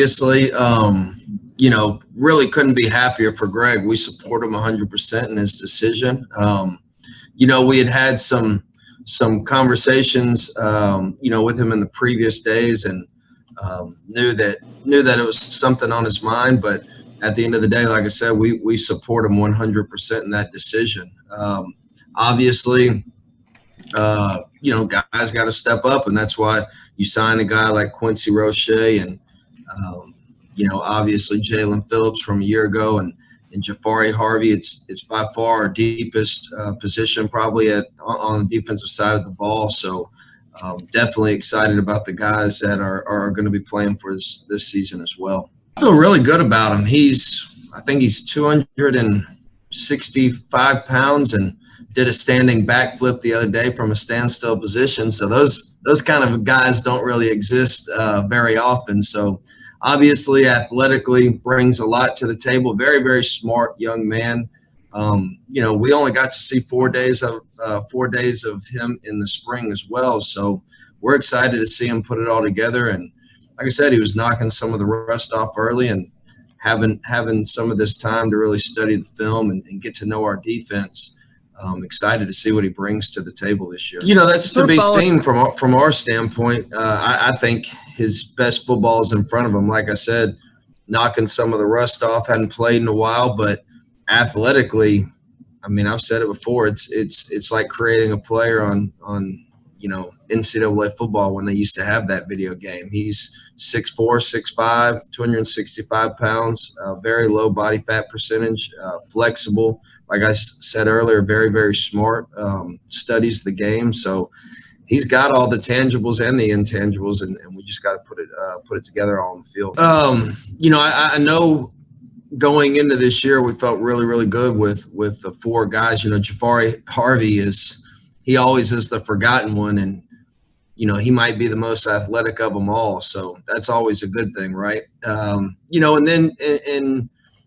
Obviously, really couldn't be happier for Greg. We support him 100% in his decision. We had some conversations, with him in the previous days, and knew that it was something on his mind. But at the end of the day, like I said, we support him 100% in that decision. Obviously, guys got to step up, and that's why you sign a guy like Quincy Roche and obviously Jalen Phillips from a year ago, and Jafari Harvey. It's by far our deepest position probably on the defensive side of the ball. So definitely excited about the guys that are going to be playing for this season as well. I feel really good about him. I think he's 265 pounds and did a standing backflip the other day from a standstill position. So those kind of guys don't really exist very often. So obviously athletically brings a lot to the table. Very, very smart young man. We only got to see 4 days of him in the spring as well. So we're excited to see him put it all together. And like I said, he was knocking some of the rust off early and having some of this time to really study the film and get to know our defense. Excited to see what he brings to the table this year. That's to be seen from our standpoint. I think his best football is in front of him. Like I said, knocking some of the rust off. Hadn't played in a while, but athletically, I've said it before. It's like creating a player on NCAA football when they used to have that video game. He's 6'4", 6'5", 265 pounds, very low body fat percentage, flexible. Like I said earlier, very, very smart, studies the game. So he's got all the tangibles and the intangibles, and we just got to put it together all on the field. I know going into this year, we felt really, really good with the four guys. Jafari Harvey he always is the forgotten one, and he might be the most athletic of them all. So that's always a good thing, right? And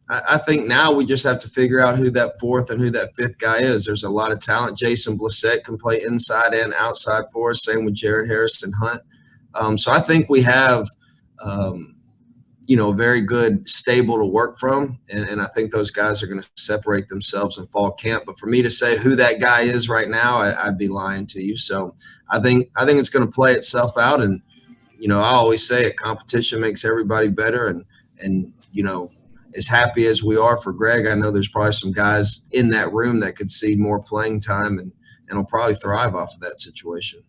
I think now we just have to figure out who that fourth and who that fifth guy is. There's a lot of talent. Jason Blissett can play inside and outside for us. Same with Jared Harrison Hunt. So I think we have, very good stable to work from. And I think those guys are going to separate themselves in fall camp. But for me to say who that guy is right now, I'd be lying to you. So I think it's going to play itself out. And, I always say it, competition makes everybody better. And as happy as we are for Greg, I know there's probably some guys in that room that could see more playing time and will probably thrive off of that situation.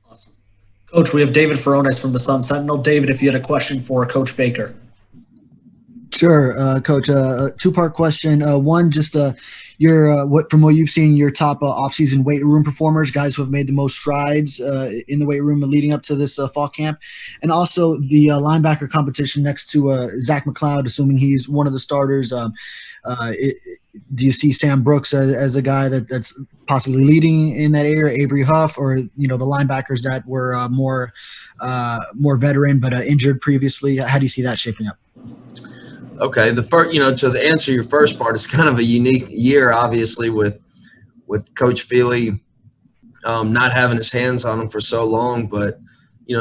Awesome. Coach, we have David Furones from the Sun Sentinel. David, if you had a question for Coach Baker. Sure, Coach. Two-part question. One, just from what you've seen, your top off-season weight room performers, guys who have made the most strides in the weight room leading up to this fall camp, and also the linebacker competition next to Zach McLeod, assuming he's one of the starters. Do you see Sam Brooks as a guy that's possibly leading in that area, Avery Huff, or the linebackers that were more veteran but injured previously? How do you see that shaping up? Okay, the first, to answer your first part, it's kind of a unique year, obviously, with Coach Feely not having his hands on him for so long. But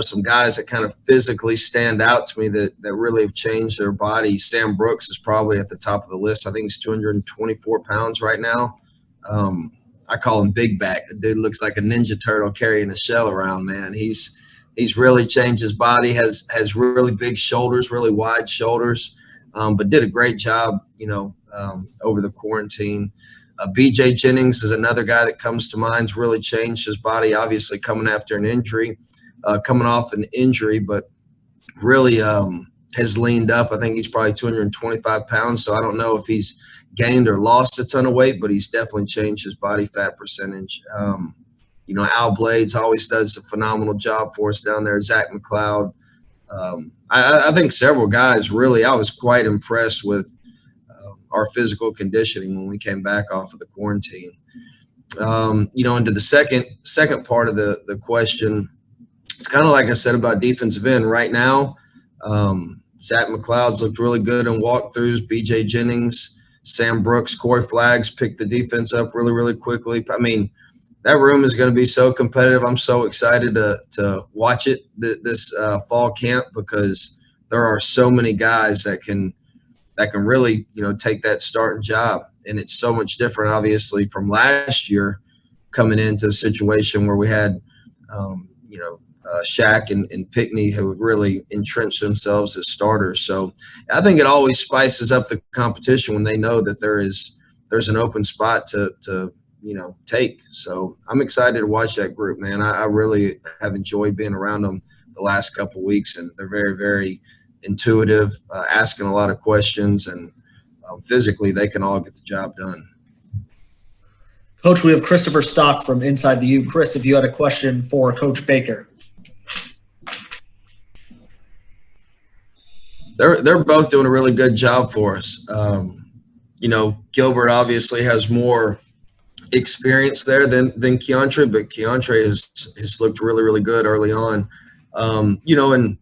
some guys that kind of physically stand out to me that really have changed their body. Sam Brooks is probably at the top of the list. I think he's 224 pounds right now. I call him Big Back. The dude looks like a Ninja Turtle carrying a shell around, man. He's really changed his body. Has really big shoulders, really wide shoulders. But did a great job, over the quarantine. BJ Jennings is another guy that comes to mind. Has really changed his body, obviously coming off an injury, but really has leaned up. I think he's probably 225 pounds, so I don't know if he's gained or lost a ton of weight, but he's definitely changed his body fat percentage. Al Blades always does a phenomenal job for us down there. Zach McLeod. I think several guys really, I was quite impressed with our physical conditioning when we came back off of the quarantine. Into the second part of the question, it's kind of like I said about defensive end. Right now, Zach McLeod's looked really good in walkthroughs. BJ Jennings, Sam Brooks, Corey Flaggs picked the defense up really, really quickly. that room is going to be so competitive. I'm so excited to watch it this fall camp, because there are so many guys that can really, take that starting job. And it's so much different, obviously, from last year, coming into a situation where we had, Shaq and Pickney, who would really entrench themselves as starters. So I think it always spices up the competition when they know that there's an open spot to take. So I'm excited to watch that group, man. I really have enjoyed being around them the last couple of weeks, and they're very, very intuitive, asking a lot of questions, and physically they can all get the job done. Coach, we have Christopher Stock from InsideTheU. Chris, if you had a question for Coach Baker. They're both doing a really good job for us. Gilbert obviously has more experience there than Keontre, but Keontre has looked really, really good early on. And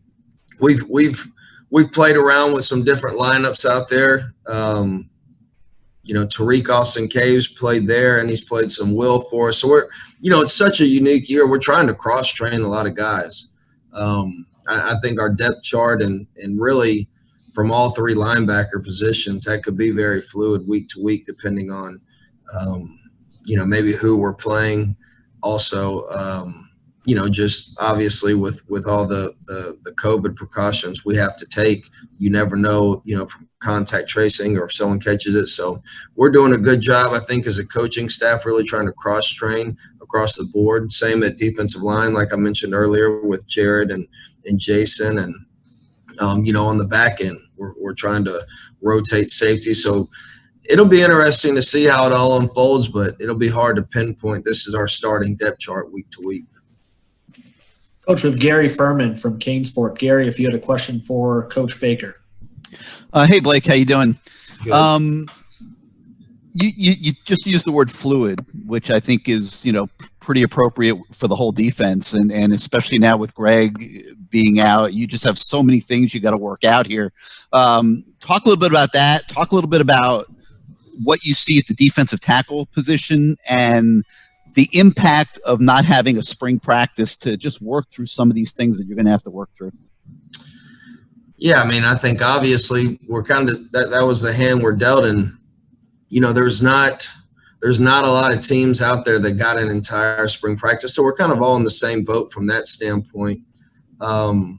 we've played around with some different lineups out there. Tariq Austin Caves played there, and he's played some will for us. So it's such a unique year. We're trying to cross-train a lot of guys. I think our depth chart and really from all three linebacker positions, that could be very fluid week to week, depending on, maybe who we're playing. Also, just obviously with all the COVID precautions we have to take, you never know, from contact tracing or if someone catches it. So we're doing a good job, I think, as a coaching staff, really trying to cross-train across the board. Same at defensive line, like I mentioned earlier with Jared and Jason. And, on the back end, we're trying to rotate safety. So it'll be interesting to see how it all unfolds, but it'll be hard to pinpoint. This is our starting depth chart week to week. Coach, with Gary Furman from Canesport. Gary, if you had a question for Coach Baker. Hey, Blake, how you doing? Good. You just used the word fluid, which I think is, pretty appropriate for the whole defense. And especially now with Greg being out, you just have so many things you got to work out here. Talk a little bit about that. Talk a little bit about what you see at the defensive tackle position and the impact of not having a spring practice to just work through some of these things that you're going to have to work through. Yeah, I think obviously we're kind of that was the hand we're dealt, and there's not a lot of teams out there that got an entire spring practice, so we're kind of all in the same boat from that standpoint. But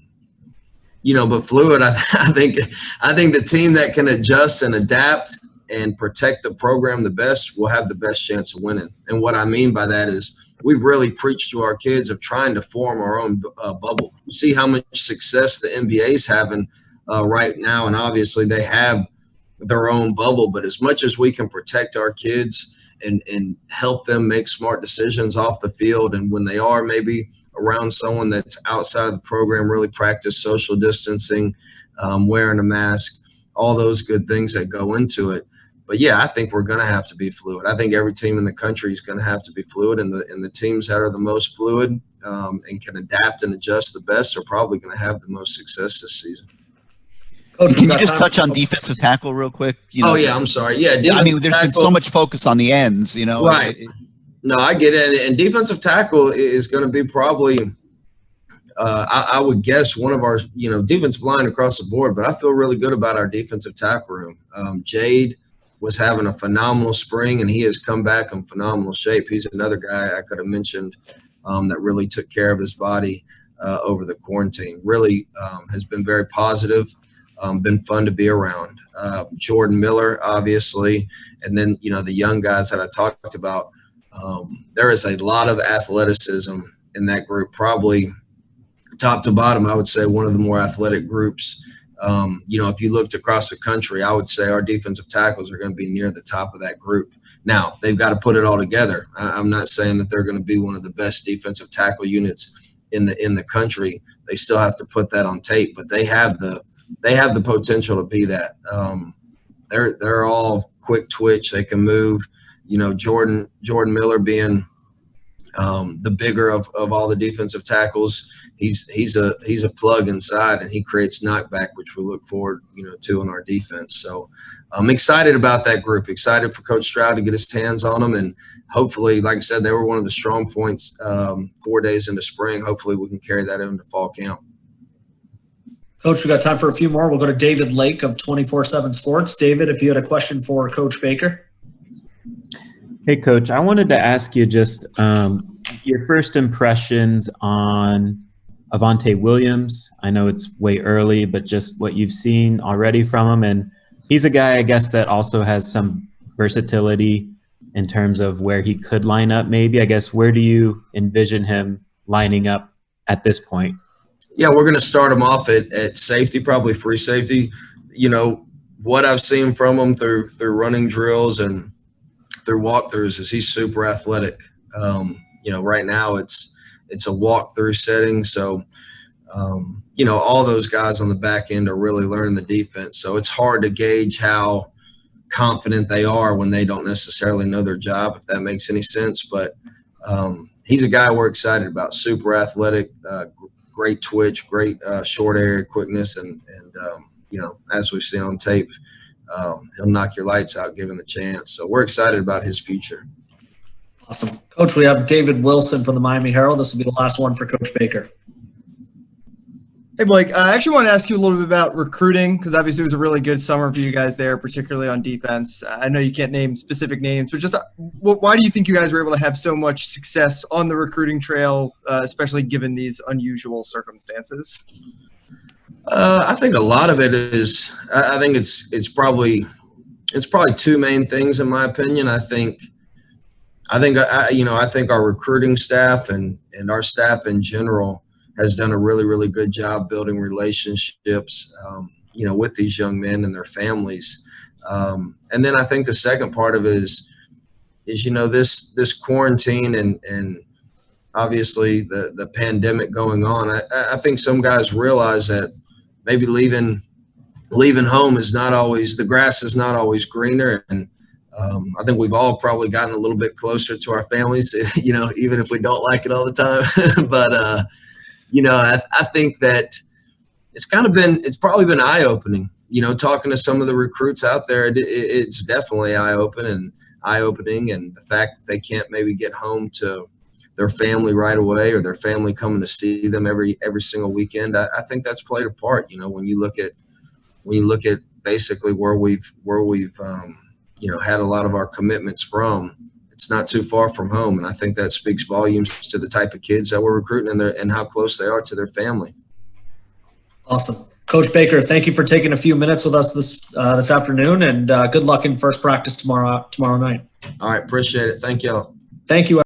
fluid, I think the team that can adjust and adapt and protect the program the best will have the best chance of winning. And what I mean by that is we've really preached to our kids of trying to form our own bubble. You see how much success the NBA is having right now, and obviously they have their own bubble. But as much as we can protect our kids and help them make smart decisions off the field, and when they are maybe around someone that's outside of the program, really practice social distancing, wearing a mask, all those good things that go into it. But yeah, I think we're going to have to be fluid. I think every team in the country is going to have to be fluid, and the teams that are the most fluid and can adapt and adjust the best are probably going to have the most success this season. Coach, can you just touch on defensive tackle real quick? I'm sorry. Yeah, there's been so much focus on the ends, Right. No, I get it. And defensive tackle is going to be probably, I would guess, one of our, defensive line across the board. But I feel really good about our defensive tackle room. Jade was having a phenomenal spring, and he has come back in phenomenal shape. He's another guy I could have mentioned that really took care of his body over the quarantine. Really has been very positive. Been fun to be around. Jordan Miller, obviously, and then the young guys that I talked about. There is a lot of athleticism in that group. Probably top to bottom, I would say one of the more athletic groups. If you looked across the country, I would say our defensive tackles are going to be near the top of that group. Now they've got to put it all together. I'm not saying that they're going to be one of the best defensive tackle units in the country. They still have to put that on tape, but they have the potential to be that. They're all quick twitch. They can move. Jordan Miller being the bigger of all the defensive tackles. He's a plug inside, and he creates knockback, which we look forward to in our defense. So I'm excited about that group. Excited for Coach Stroud to get his hands on them, and hopefully, like I said, they were one of the strong points 4 days into spring. Hopefully, we can carry that into fall camp. Coach, we got time for a few more. We'll go to David Lake of 24/7 Sports. David, if you had a question for Coach Baker. Hey, Coach, I wanted to ask you just your first impressions on Avonte Williams. I know it's way early, but just what you've seen already from him. And he's a guy, I guess, that also has some versatility in terms of where he could line up maybe. I guess, where do you envision him lining up at this point? Yeah, we're going to start him off at safety, probably free safety. What I've seen from him through running drills and through walkthroughs is he's super athletic. Right now it's a walkthrough setting. So, all those guys on the back end are really learning the defense. So it's hard to gauge how confident they are when they don't necessarily know their job, if that makes any sense. But he's a guy we're excited about, super athletic, great twitch, great short area quickness. And as we've seen on tape, he'll knock your lights out given the chance. So we're excited about his future. Awesome. Coach, we have David Wilson from the Miami Herald. This will be the last one for Coach Baker. Hey, Blake, I actually want to ask you a little bit about recruiting, because obviously it was a really good summer for you guys there, particularly on defense. I know you can't name specific names, but just why do you think you guys were able to have so much success on the recruiting trail, especially given these unusual circumstances? I think a lot of it is, I think it's probably two main things in my opinion. I think our recruiting staff and our staff in general has done a really, really good job building relationships, with these young men and their families. And then I think the second part of it is this quarantine and obviously the pandemic going on. I think some guys realize that maybe leaving home is not always, the grass is not always greener. And I think we've all probably gotten a little bit closer to our families, even if we don't like it all the time. But, I think that it's probably been eye-opening, talking to some of the recruits out there. It's definitely eye-opening, and the fact that they can't maybe get home to their family right away, or their family coming to see them every single weekend. I think that's played a part. When you look at basically where we've had a lot of our commitments from, it's not too far from home, and I think that speaks volumes to the type of kids that we're recruiting and how close they are to their family. Awesome. Coach Baker, thank you for taking a few minutes with us this afternoon, and good luck in first practice tomorrow night. All right, appreciate it. Thank y'all. Thank you.